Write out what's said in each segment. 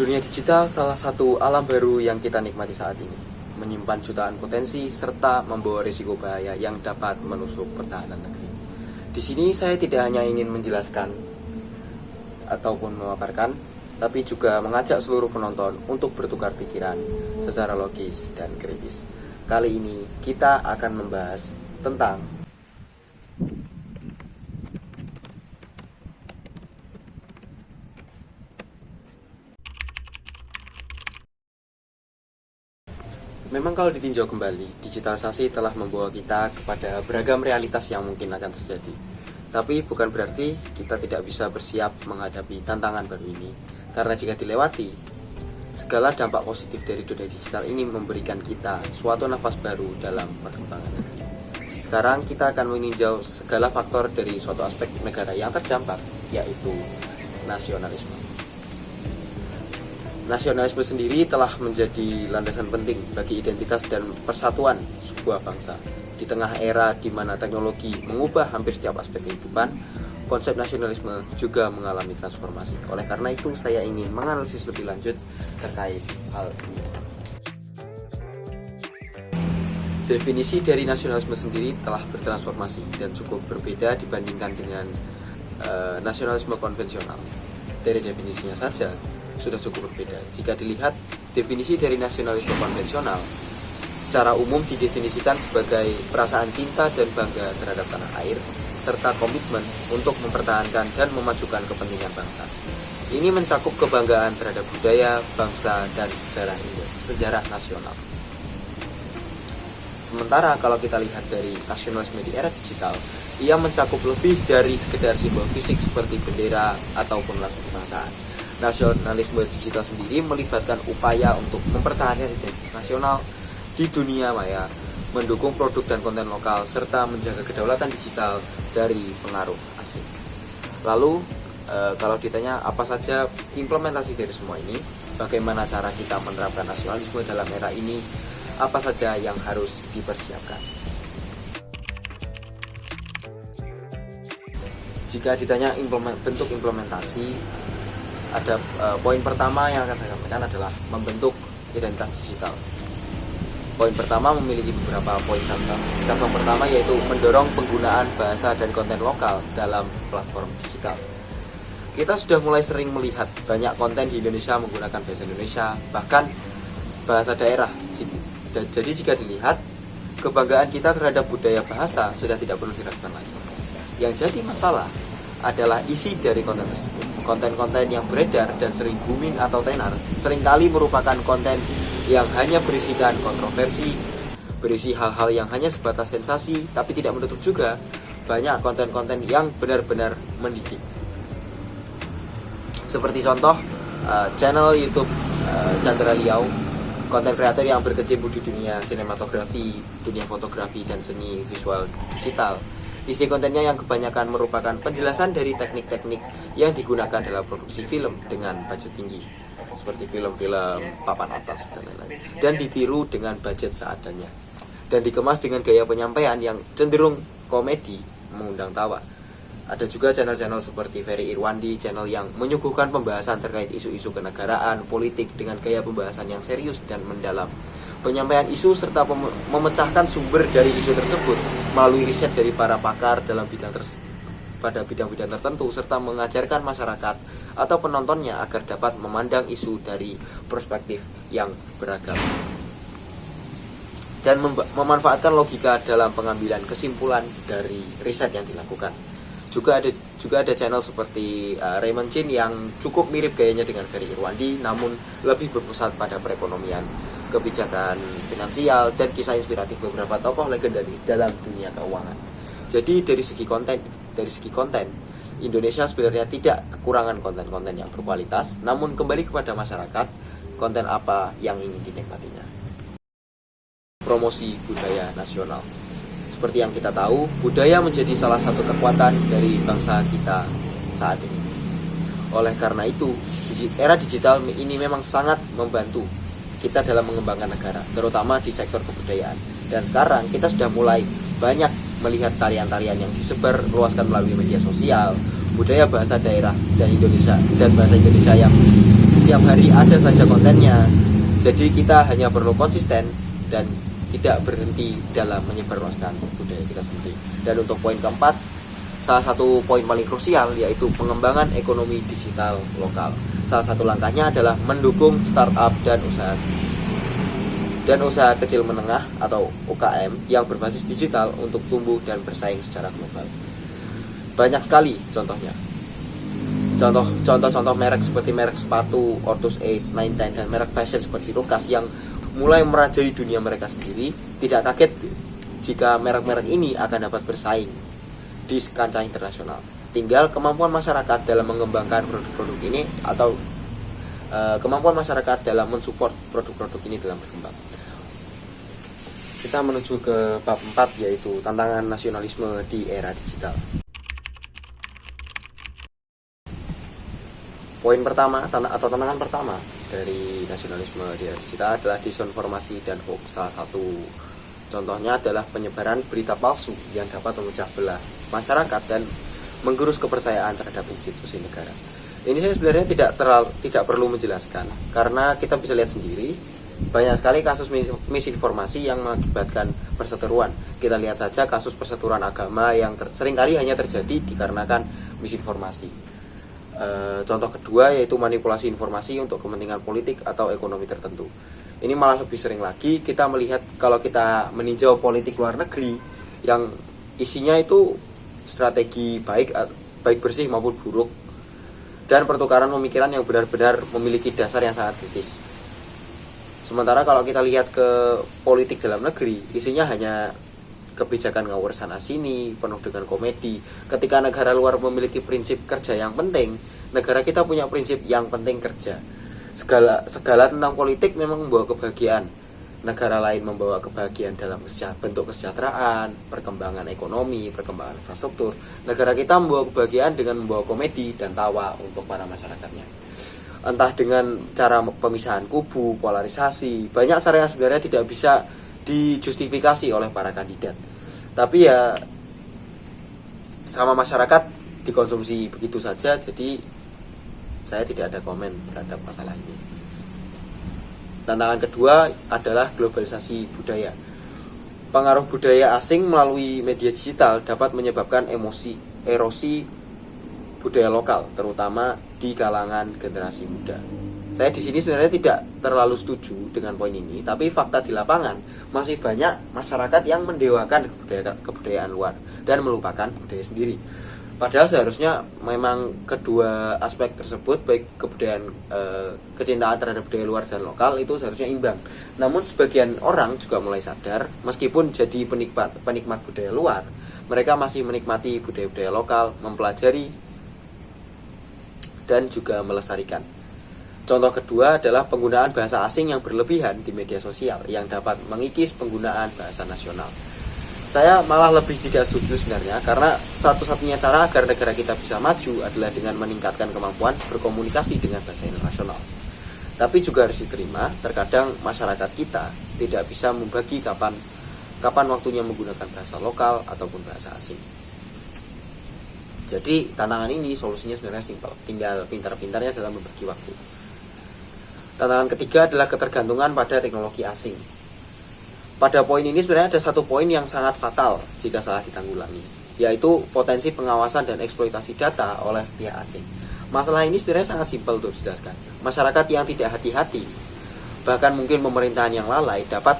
Dunia digital salah satu alam baru yang kita nikmati saat ini, menyimpan jutaan potensi serta membawa risiko bahaya yang dapat menusuk pertahanan negeri. Di sini saya tidak hanya ingin menjelaskan ataupun memaparkan, tapi juga mengajak seluruh penonton untuk bertukar pikiran secara logis dan kritis. Kali ini kita akan membahas tentang memang kalau ditinjau kembali, digitalisasi telah membawa kita kepada beragam realitas yang mungkin akan terjadi. Tapi bukan berarti kita tidak bisa bersiap menghadapi tantangan baru ini. Karena jika dilewati, segala dampak positif dari dunia digital ini memberikan kita suatu nafas baru dalam perkembangan negeri. Sekarang kita akan meninjau segala faktor dari suatu aspek negara yang terdampak, yaitu nasionalisme. Nasionalisme sendiri telah menjadi landasan penting bagi identitas dan persatuan sebuah bangsa. Di tengah era di mana teknologi mengubah hampir setiap aspek kehidupan, konsep nasionalisme juga mengalami transformasi. Oleh karena itu, saya ingin menganalisis lebih lanjut terkait hal ini. Definisi dari nasionalisme sendiri telah bertransformasi dan cukup berbeda dibandingkan dengan nasionalisme konvensional. Dari definisinya saja sudah cukup berbeda. Jika dilihat definisi dari nasionalisme konvensional, secara umum didefinisikan sebagai perasaan cinta dan bangga terhadap tanah air, serta komitmen untuk mempertahankan dan memajukan kepentingan bangsa. Ini mencakup kebanggaan terhadap budaya, bangsa, dan sejarah nasional. Sementara kalau kita lihat dari nasionalisme di era digital, ia mencakup lebih dari sekedar simbol fisik seperti bendera ataupun lagu kebangsaan. Nasionalisme digital sendiri melibatkan upaya untuk mempertahankan identitas nasional di dunia maya, mendukung produk dan konten lokal, serta menjaga kedaulatan digital dari pengaruh asing. Lalu, kalau ditanya apa saja implementasi dari semua ini, bagaimana cara kita menerapkan nasionalisme dalam era ini, apa saja yang harus dipersiapkan. Jika ditanya bentuk implementasi, ada poin pertama yang akan saya sampaikan adalah membentuk identitas digital. Poin pertama memiliki beberapa poin cabang. Cabang pertama yaitu mendorong penggunaan bahasa dan konten lokal dalam platform digital. Kita sudah mulai sering melihat banyak konten di Indonesia menggunakan bahasa Indonesia, bahkan bahasa daerah. Jadi jika dilihat, kebanggaan kita terhadap budaya bahasa sudah tidak perlu diragukan lagi. Yang jadi masalah adalah isi dari konten tersebut. Konten-konten yang beredar dan sering booming atau tenar seringkali merupakan konten yang hanya berisikan kontroversi, berisi hal-hal yang hanya sebatas sensasi, tapi tidak menutup juga banyak konten-konten yang benar-benar mendidik. Seperti contoh channel YouTube Chandra Liau, konten kreator yang berkecimpung di dunia sinematografi, dunia fotografi, dan seni visual digital. Isi kontennya yang kebanyakan merupakan penjelasan dari teknik-teknik yang digunakan dalam produksi film dengan budget tinggi, seperti film-film papan atas dan lain-lain, dan ditiru dengan budget seadanya, dan dikemas dengan gaya penyampaian yang cenderung komedi mengundang tawa. Ada juga channel-channel seperti Ferry Irwandi, channel yang menyuguhkan pembahasan terkait isu-isu kenegaraan, politik dengan gaya pembahasan yang serius dan mendalam. Penyampaian isu serta memecahkan sumber dari isu tersebut melalui riset dari para pakar dalam pada bidang-bidang tertentu, serta mengajarkan masyarakat atau penontonnya agar dapat memandang isu dari perspektif yang beragam dan memanfaatkan logika dalam pengambilan kesimpulan dari riset yang dilakukan. Juga ada channel seperti Raymond Chin yang cukup mirip gayanya dengan Ferry Irwandi, namun lebih berpusat pada perekonomian, kebijakan finansial, dan kisah inspiratif beberapa tokoh legendaris dalam dunia keuangan. Jadi dari segi konten, Indonesia sebenarnya tidak kekurangan konten-konten yang berkualitas, namun kembali kepada masyarakat, konten apa yang ingin dinikmatinya. Promosi budaya nasional. Seperti yang kita tahu, budaya menjadi salah satu kekuatan dari bangsa kita saat ini. Oleh karena itu, era digital ini memang sangat membantu kita dalam mengembangkan negara, terutama di sektor kebudayaan. Dan sekarang kita sudah mulai banyak melihat tarian-tarian yang disebar luaskan melalui media sosial, budaya bahasa daerah dan bahasa Indonesia yang setiap hari ada saja kontennya. Jadi kita hanya perlu konsisten dan tidak berhenti dalam menyebarluaskan budaya kita sendiri. Dan untuk poin keempat, salah satu poin paling krusial yaitu pengembangan ekonomi digital lokal. Salah satu langkahnya adalah mendukung startup dan usaha kecil menengah atau UKM yang berbasis digital untuk tumbuh dan bersaing secara global. Banyak sekali contohnya. Contoh merek seperti merek sepatu Ortus 8, 910 dan merek fashion seperti Lukas yang mulai merajai dunia mereka sendiri. Tidak kaget jika merek-merek ini akan dapat bersaing di kancah internasional. Tinggal kemampuan masyarakat dalam mengembangkan produk-produk ini atau kemampuan masyarakat dalam mensupport produk-produk ini dalam berkembang. Kita menuju ke bab 4 yaitu tantangan nasionalisme di era digital. Poin pertama atau tantangan pertama dari nasionalisme di era digital adalah disinformasi dan hoax. Salah satu contohnya adalah penyebaran berita palsu yang dapat memecah belah masyarakat dan menggerus kepercayaan terhadap institusi negara. Ini saya sebenarnya tidak perlu menjelaskan karena kita bisa lihat sendiri banyak sekali kasus misinformasi yang mengakibatkan perseteruan. Kita lihat saja kasus perseteruan agama yang seringkali hanya terjadi dikarenakan misinformasi. Contoh kedua yaitu manipulasi informasi untuk kepentingan politik atau ekonomi tertentu. Ini malah lebih sering lagi kita melihat kalau kita meninjau politik luar negeri yang isinya itu strategi baik bersih maupun buruk dan pertukaran pemikiran yang benar-benar memiliki dasar yang sangat kritis. Sementara kalau kita lihat ke politik dalam negeri, isinya hanya kebijakan ngawur sana sini, penuh dengan komedi. Ketika negara luar memiliki prinsip kerja yang penting, negara kita punya prinsip yang penting kerja. Segala tentang politik memang membawa kebahagiaan. Negara lain membawa kebahagiaan dalam bentuk kesejahteraan, perkembangan ekonomi, perkembangan infrastruktur. Negara kita membawa kebahagiaan dengan membawa komedi dan tawa untuk para masyarakatnya. Entah dengan cara pemisahan kubu, polarisasi, banyak cara yang sebenarnya tidak bisa dijustifikasi oleh para kandidat. Tapi ya sama masyarakat dikonsumsi begitu saja, jadi saya tidak ada komen terhadap masalah ini. Tantangan kedua adalah globalisasi budaya. Pengaruh budaya asing melalui media digital dapat menyebabkan erosi budaya lokal, terutama di kalangan generasi muda. Saya di sini sebenarnya tidak terlalu setuju dengan poin ini, tapi fakta di lapangan masih banyak masyarakat yang mendewakan kebudayaan luar dan melupakan budaya sendiri. Padahal seharusnya memang kedua aspek tersebut, baik kebudayaan kecintaan terhadap budaya luar dan lokal itu seharusnya imbang. Namun sebagian orang juga mulai sadar, meskipun jadi penikmat budaya luar, mereka masih menikmati budaya-budaya lokal, mempelajari dan juga melestarikan. Contoh kedua adalah penggunaan bahasa asing yang berlebihan di media sosial yang dapat mengikis penggunaan bahasa nasional. Saya malah lebih tidak setuju sebenarnya, karena satu-satunya cara agar negara kita bisa maju adalah dengan meningkatkan kemampuan berkomunikasi dengan bahasa internasional. Tapi juga harus diterima, terkadang masyarakat kita tidak bisa membagi kapan waktunya menggunakan bahasa lokal ataupun bahasa asing. Jadi tantangan ini solusinya sebenarnya simpel, tinggal pintar-pintarnya dalam membagi waktu. Tantangan ketiga adalah ketergantungan pada teknologi asing. Pada poin ini sebenarnya ada satu poin yang sangat fatal jika salah ditanggulangi, yaitu potensi pengawasan dan eksploitasi data oleh pihak asing. Masalah ini sebenarnya sangat simpel untuk dijelaskan. Masyarakat yang tidak hati-hati, bahkan mungkin pemerintahan yang lalai dapat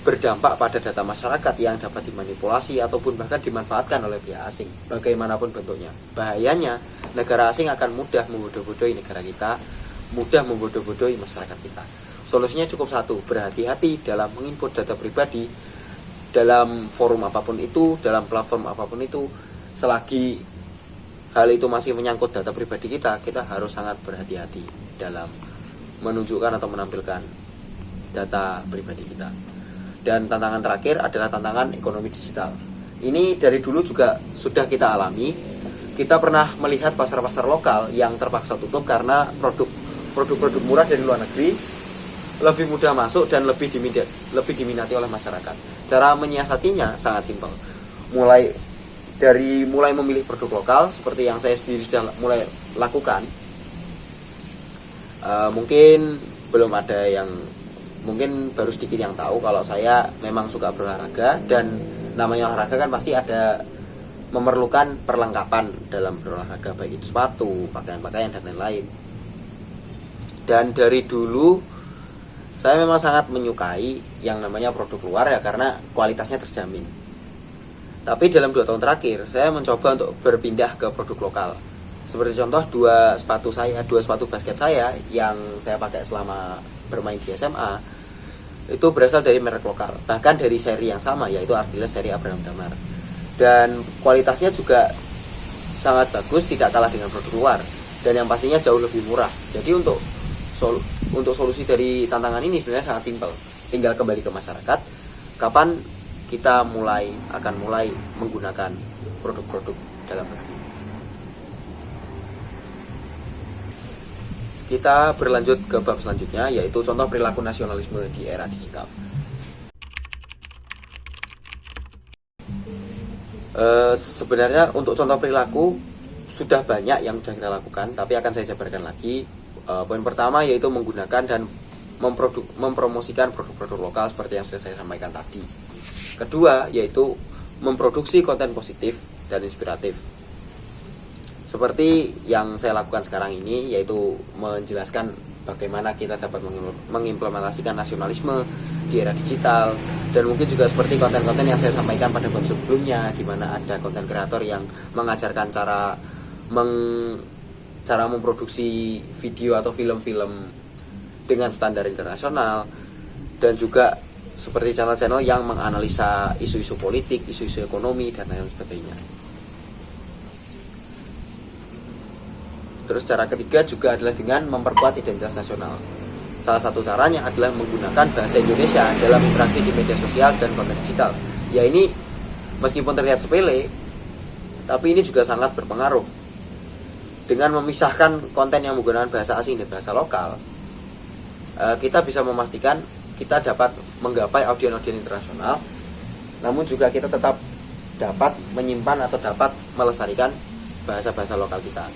berdampak pada data masyarakat yang dapat dimanipulasi ataupun bahkan dimanfaatkan oleh pihak asing, bagaimanapun bentuknya. Bahayanya, negara asing akan mudah membodoh-bodohi negara kita, mudah membodoh-bodohi masyarakat kita. Solusinya cukup satu, berhati-hati dalam menginput data pribadi dalam forum apapun itu, dalam platform apapun itu. Selagi hal itu masih menyangkut data pribadi kita harus sangat berhati-hati dalam menunjukkan atau menampilkan data pribadi kita. Dan tantangan terakhir adalah tantangan ekonomi digital. Ini dari dulu juga sudah kita alami. Kita pernah melihat pasar-pasar lokal yang terpaksa tutup karena produk-produk murah dari luar negeri lebih mudah masuk dan lebih diminati oleh masyarakat. Cara menyiasatinya sangat simpel. Mulai memilih produk lokal seperti yang saya sendiri sudah mulai lakukan. Mungkin belum ada yang, mungkin baru sedikit yang tahu kalau saya memang suka berolahraga, dan namanya olahraga kan pasti ada memerlukan perlengkapan dalam berolahraga, baik itu sepatu, pakaian-pakaian dan lain-lain. Dan dari dulu saya memang sangat menyukai yang namanya produk luar ya, karena kualitasnya terjamin. Tapi dalam 2 tahun terakhir saya mencoba untuk berpindah ke produk lokal. Seperti contoh dua sepatu basket saya yang saya pakai selama bermain di SMA itu berasal dari merek lokal, bahkan dari seri yang sama, yaitu Ardiles seri Abraham Damar. Dan kualitasnya juga sangat bagus, tidak kalah dengan produk luar, dan yang pastinya jauh lebih murah. Jadi untuk solusi dari tantangan ini sebenarnya sangat simpel, tinggal kembali ke masyarakat. Kapan kita akan mulai menggunakan produk-produk dalam negeri? Kita berlanjut ke bab selanjutnya, yaitu contoh perilaku nasionalisme di era digital. Sebenarnya untuk contoh perilaku sudah banyak yang sudah kita lakukan, tapi akan saya jabarkan lagi. Poin pertama yaitu menggunakan dan mempromosikan produk-produk lokal seperti yang sudah saya sampaikan tadi. Kedua yaitu memproduksi konten positif dan inspiratif, seperti yang saya lakukan sekarang ini, yaitu menjelaskan bagaimana kita dapat mengimplementasikan nasionalisme di era digital. Dan mungkin juga seperti konten-konten yang saya sampaikan pada bab sebelumnya, di mana ada konten kreator yang mengajarkan cara memproduksi video atau film-film dengan standar internasional, dan juga seperti channel-channel yang menganalisa isu-isu politik, isu-isu ekonomi, dan lain sebagainya. Terus cara ketiga juga adalah dengan memperkuat identitas nasional. Salah satu caranya adalah menggunakan bahasa Indonesia dalam interaksi di media sosial dan konten digital. Ya ini meskipun terlihat sepele, tapi ini juga sangat berpengaruh. Dengan memisahkan konten yang menggunakan bahasa asing dan bahasa lokal, kita bisa memastikan kita dapat menggapai audiens internasional, namun juga kita tetap dapat menyimpan atau dapat melestarikan bahasa-bahasa lokal kita.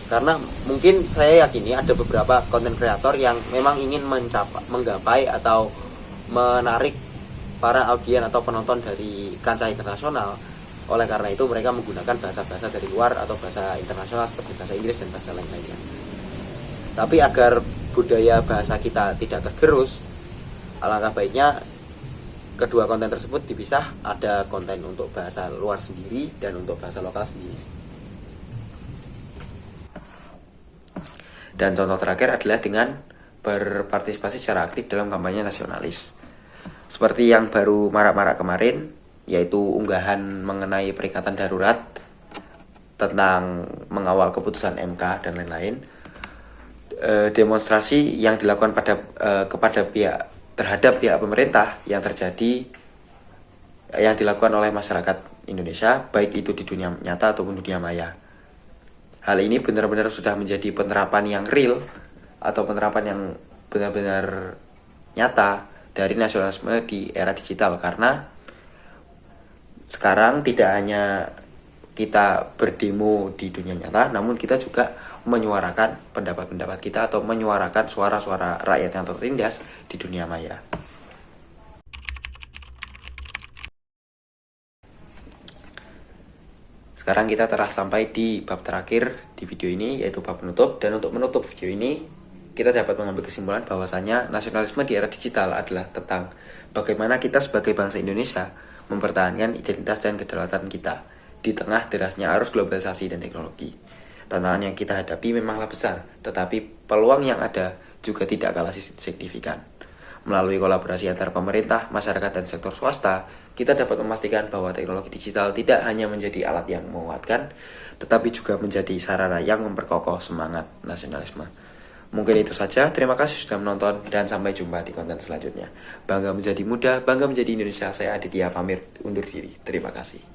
Karena mungkin saya yakini ada beberapa konten kreator yang memang ingin menggapai atau menarik para audiens atau penonton dari kancah internasional. Oleh karena itu mereka menggunakan bahasa-bahasa dari luar atau bahasa internasional seperti bahasa Inggris dan bahasa lain-lainnya. Tapi agar budaya bahasa kita tidak tergerus, alangkah baiknya kedua konten tersebut dipisah. Ada konten untuk bahasa luar sendiri dan untuk bahasa lokal sendiri. Dan contoh terakhir adalah dengan berpartisipasi secara aktif dalam kampanye nasionalis. Seperti yang baru marak-marak kemarin, yaitu unggahan mengenai peringatan darurat tentang mengawal keputusan MK dan lain-lain. Demonstrasi yang dilakukan terhadap pihak pemerintah yang dilakukan oleh masyarakat Indonesia, baik itu di dunia nyata ataupun dunia maya. Hal ini benar-benar sudah menjadi penerapan yang real atau penerapan yang benar-benar nyata dari nasionalisme di era digital, karena sekarang tidak hanya kita berdemo di dunia nyata, namun kita juga menyuarakan pendapat-pendapat kita atau menyuarakan suara-suara rakyat yang tertindas di dunia maya. Sekarang kita telah sampai di bab terakhir di video ini, yaitu bab penutup. Dan untuk menutup video ini, kita dapat mengambil kesimpulan bahwasanya nasionalisme di era digital adalah tentang bagaimana kita sebagai bangsa Indonesia mempertahankan identitas dan kedaulatan kita di tengah derasnya arus globalisasi dan teknologi. Tantangan yang kita hadapi memanglah besar, tetapi peluang yang ada juga tidak kalah signifikan. Melalui kolaborasi antar pemerintah, masyarakat, dan sektor swasta, kita dapat memastikan bahwa teknologi digital tidak hanya menjadi alat yang menguatkan, tetapi juga menjadi sarana yang memperkokoh semangat nasionalisme. Mungkin itu saja, terima kasih sudah menonton, dan sampai jumpa di konten selanjutnya. Bangga menjadi muda, bangga menjadi Indonesia. Saya Aditya pamit undur diri. Terima kasih.